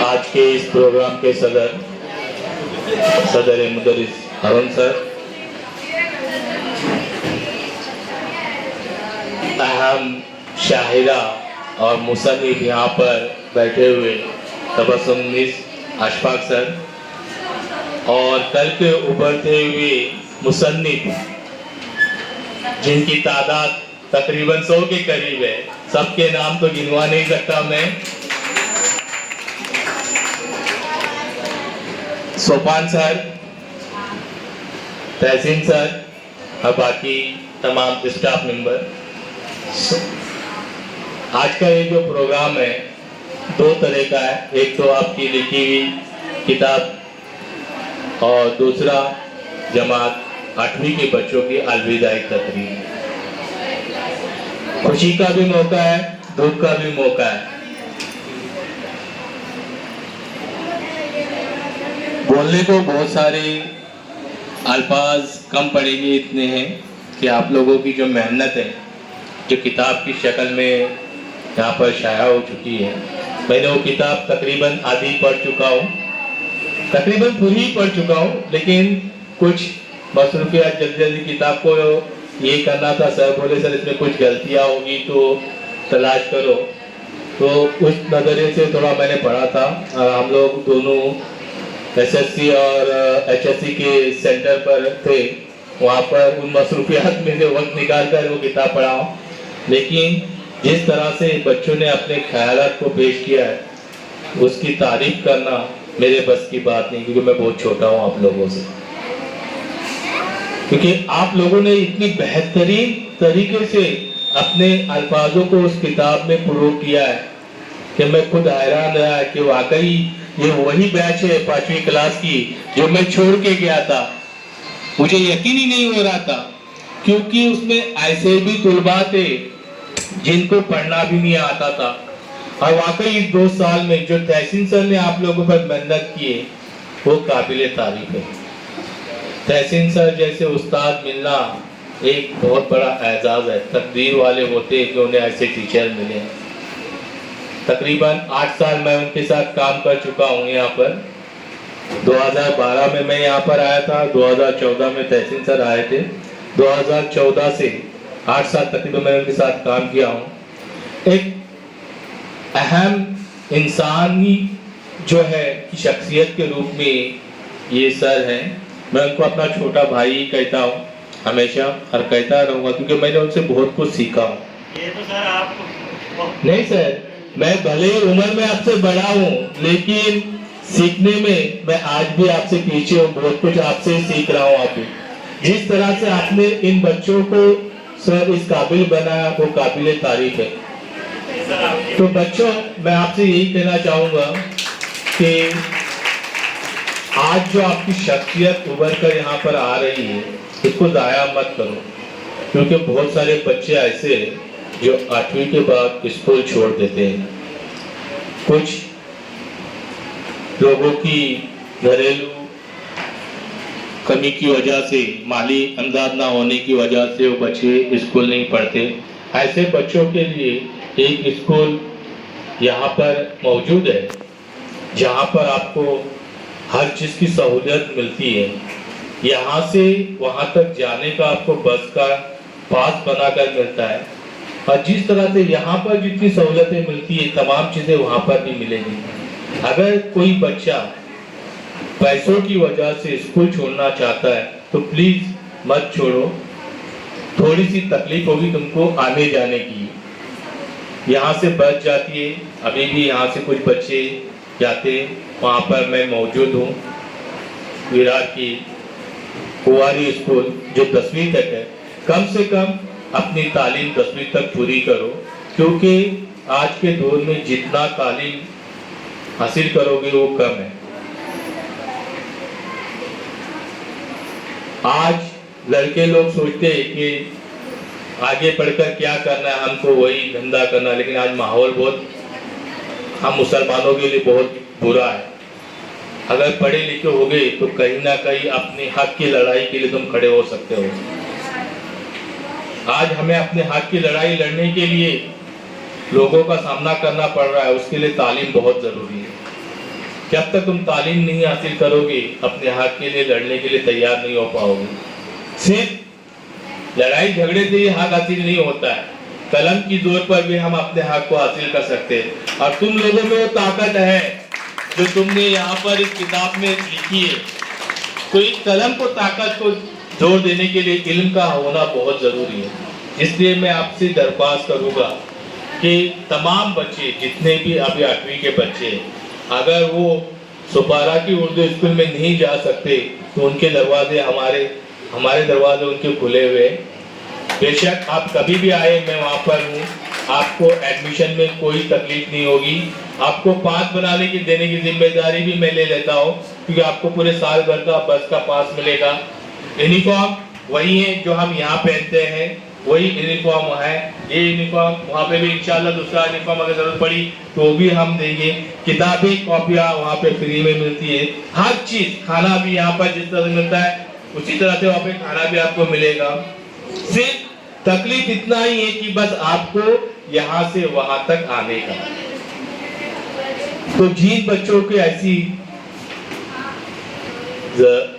आज के इस प्रोग्राम के सदर मुदर्रिस हारून सर, अहम शाहिरा और मुसन्निफ यहाँ पर बैठे हुए तबस्सुम मिस अशफाक सर, और कल के उभरते हुए मुसन्निफ जिनकी तादाद तकरीबन 100 के करीब है, सबके नाम तो गिनवा नहीं सकता मैं। सोपान सर, तहसीन सर और बाकी तमाम स्टाफ मेंबर। आज का ये जो प्रोग्राम है 2 तरह का है, एक तो आपकी लिखी हुई किताब और दूसरा जमात 8वीं के बच्चों की अलविदाई तकरीर। खुशी का भी मौका है, दुख का भी मौका है। बोलने को बहुत सारे अल्फाज कम पड़ेंगे, इतने हैं कि आप लोगों की जो मेहनत है, जो किताब की शक्ल में यहाँ पर शाया हो चुकी है, मैंने वो किताब तकरीबन आधी पढ़ चुका हूँ, तकरीबन पूरी ही पढ़ चुका हूँ, लेकिन कुछ मसरूफियात जल्दी किताब को ये करना था। सर बोले सर इसमें कुछ गलतियाँ होगी तो तलाश करो, तो उस नज़रिए से थोड़ा मैंने पढ़ा था। हम लोग दोनों एसएससी और एचएससी के सेंटर पर थे, वहाँ पर उन मसरूफियात में से वक्त निकाल कर वो किताब पढ़ा हूँ, लेकिन जिस तरह से बच्चों ने अपने ख्यालात को पेश किया है उसकी तारीफ करना मेरे बस की बात नहीं, क्योंकि मैं बहुत छोटा हूँ आप लोगों से। क्योंकि आप लोगों ने इतनी बेहतरीन तरीके से अपने अल्फाजों को उस किताब में प्रूव किया है कि मैं खुद हैरान रहा कि वाकई ये वही बैच है 5वीं क्लास की जो मैं छोड़ के गया था। मुझे यकीन ही नहीं हो रहा था, क्योंकि उसमें ऐसे भी तुलबा थे जिनको पढ़ना भी नहीं आता था। और वाकई इस 2 साल में जो तहसीन सर ने आप लोगों पर मेहनत की है वो काबिल तारीफ है। तहसीन सर जैसे उस्ताद मिलना एक बहुत बड़ा एजाज है, तकदीर वाले होते हैं कि उन्हें ऐसे टीचर मिले। तकरीबन 8 साल मैं उनके साथ काम कर चुका हूँ यहाँ पर। 2012 में मैं यहाँ पर आया था, 2014 में तहसीन सर आए थे, 2014 से 8 साल तकरीबन मैंने उनके साथ काम किया हूँ। एक अहम इंसानी जो है शख्सियत के रूप में ये सर हैं। मैं उनको अपना छोटा भाई कहता हूँ हमेशा, और कहता रहूँगा, क्योंकि मैंने उनसे बहुत कुछ सीखा हूँ। ये तो सर आप नहीं सर, मैं भले उम्र में आपसे बड़ा हूँ, लेकिन सीखने में मैं आज भी आपसे पीछे हूँ, बहुत कुछ आपसे सीख रहा हूँ। आप जिस तरह से आपने इन बच्चों को सर इस काबिल बनाया वो काबिल तारीफ है। तो बच्चों, मैं आपसे यही कहना चाहूँगा कि आज जो आपकी शख्सियत उभर कर यहाँ पर आ रही है इसको ज़ाया मत करो, क्योंकि बहुत सारे बच्चे ऐसे हैं जो 8वीं के बाद स्कूल छोड़ देते हैं। कुछ लोगों की घरेलू कमी की वजह से, माली इमदाद ना होने की वजह से वो बच्चे स्कूल नहीं पढ़ते। ऐसे बच्चों के लिए एक स्कूल यहाँ पर मौजूद है जहाँ पर आपको हर चीज़ की सहूलियत मिलती है। यहाँ से वहाँ तक जाने का आपको बस का पास बनाकर मिलता है, और जिस तरह से यहाँ पर जितनी सहूलतें मिलती है तमाम चीज़ें वहाँ पर भी मिलेंगी। अगर कोई बच्चा पैसों की वजह से स्कूल छोड़ना चाहता है तो प्लीज़ मत छोड़ो, थोड़ी सी तकलीफ होगी तुमको आने जाने की। यहाँ से बस जाती है, अभी भी यहाँ से कुछ बच्चे जाते हैं, वहाँ पर मैं मौजूद हूँ। विरार की कुंवारी स्कूल जो 10वीं तक है, कम से कम अपनी तालीम 10वीं तक पूरी करो, क्योंकि आज के दौर में जितना तालीम हासिल करोगे वो कम है। आज लड़के लोग सोचते हैं कि आगे पढ़कर क्या करना है, हमको वही धंधा करना है, लेकिन आज माहौल बहुत हम मुसलमानों के लिए बहुत बुरा है। अगर पढ़े लिखे हो गए तो कहीं ना कहीं अपने हक की लड़ाई के लिए तुम खड़े हो सकते हो। आज हमें अपने हक की लड़ाई लड़ने के लिए लोगों का सामना करना पड़ रहा है, उसके लिए तालीम बहुत जरूरी है। जब तक तुम तालीम नहीं हासिल करोगे अपने हक के लिए लड़ने के लिए तैयार नहीं हो पाओगे। सिर्फ लड़ाई झगड़े से ही हक हासिल नहीं होता है, कलम की जोर पर भी हम अपने हक को हासिल कर सकते हैं। और तुम लोगों में वो ताकत है जो तुमने यहाँ पर इस किताब में लिखी है। तो इस कलम को ताकत को जोर देने के लिए इल्म का होना बहुत जरूरी है। इसलिए मैं आपसे दरख्वास्त करूँगा कि तमाम बच्चे जितने भी अभी 8वीं के बच्चे, अगर वो सुपारा की उर्दू स्कूल में नहीं जा सकते तो उनके दरवाजे हमारे दरवाजे उनके खुले हुए। बेशक आप कभी भी आए, मैं वहाँ पर हूँ। आपको एडमिशन में कोई तकलीफ नहीं होगी। आपको पास बनाने की देने की जिम्मेदारी भी मैं ले लेता हूँ, क्योंकि आपको पूरे साल भर का बस का पास मिलेगा। यूनिफॉर्म वही है जो हम यहाँ पहनते हैं, वही यूनिफॉर्म है। ये यूनिफॉर्म वहाँ पे भी इंशाल्लाह दूसरा यूनिफॉर्म अगर जरूरत पड़ी तो वो भी हम देंगे। किताबें कॉपियाँ वहाँ पे फ्री में मिलती है। हर चीज़, खाना भी यहाँ पर जिस तरह से मिलता है उसी तरह से वहाँ पे खाना भी आपको मिलेगा। सिर्फ तकलीफ इतना ही है कि बस आपको यहाँ से वहाँ तक आने का। तो जिन बच्चों के ऐसी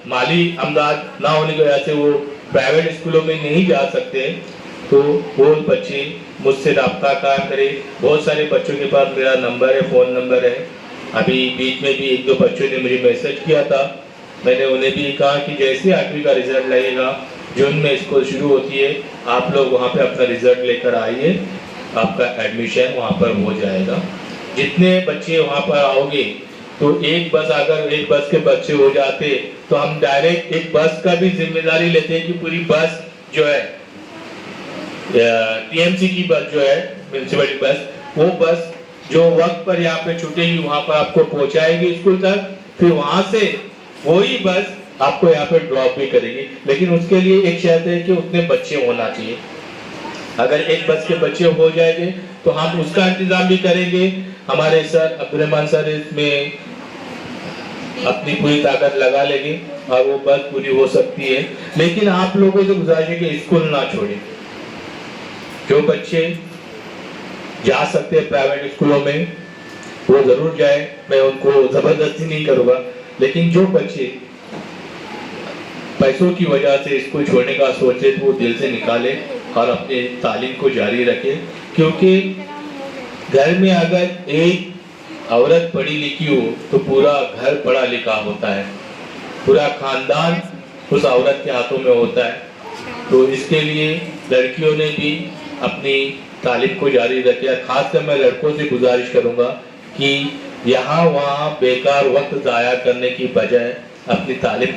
माली अमदाद ना होने की वजह से वो प्राइवेट स्कूलों में नहीं जा सकते, तो वो बच्चे मुझसे रब्ता कायम करें। बहुत सारे बच्चों के पास मेरा नंबर है, फ़ोन नंबर है। अभी बीच में भी 1-2 बच्चों ने मुझे मैसेज किया था। मैंने उन्हें भी कहा कि जैसे 8वीं का रिजल्ट लगेगा, जून में स्कूल शुरू होती है, आप लोग वहाँ पे अपना रिजल्ट लेकर आइए, आपका एडमिशन वहाँ पर हो जाएगा। जितने बच्चे वहाँ पर आओगे तो एक बस के बच्चे हो जाते तो हम डायरेक्ट एक बस का भी जिम्मेदारी लेते हैं कि पूरी बस जो है टीएमसी की बस जो है, म्यूनसिपलिटी बस, वो बस जो वक्त पर यहाँ पे छूटेगी वहाँ पर आपको पहुँचाएगी स्कूल तक। फिर वहाँ से वही बस आपको यहाँ पे ड्रॉप भी करेगी। लेकिन उसके लिए एक शर्त है कि उतने बच्चे होना चाहिए। अगर एक बस के बच्चे हो जाएंगे तो हम उसका इंतजाम भी करेंगे। हमारे सर अब्दुर्रहमान सर इसमें अपनी पूरी ताकत लगा लेंगे और वो बस पूरी हो सकती है। लेकिन आप लोगों से गुजारिश है कि स्कूल ना छोड़ें। जो बच्चे जा सकते हैं प्राइवेट स्कूलों में वो जरूर जाए, मैं उनको जबरदस्ती नहीं करूँगा। लेकिन जो बच्चे पैसों की वजह से स्कूल छोड़ने का सोचे तो वो दिल से निकाले और अपने तालीम को जारी रखें। क्योंकि घर में अगर एक औरत पढ़ी लिखी हो तो पूरा घर पढ़ा लिखा होता है, पूरा खानदान उस औरत के हाथों में होता है। तो इसके लिए लड़कियों ने भी अपनी तालीम को जारी रखे। खासकर मैं लड़कों से गुजारिश करूंगा कि यहाँ वहाँ बेकार वक्त ज़ाया करने की बजाय अपनी तालीम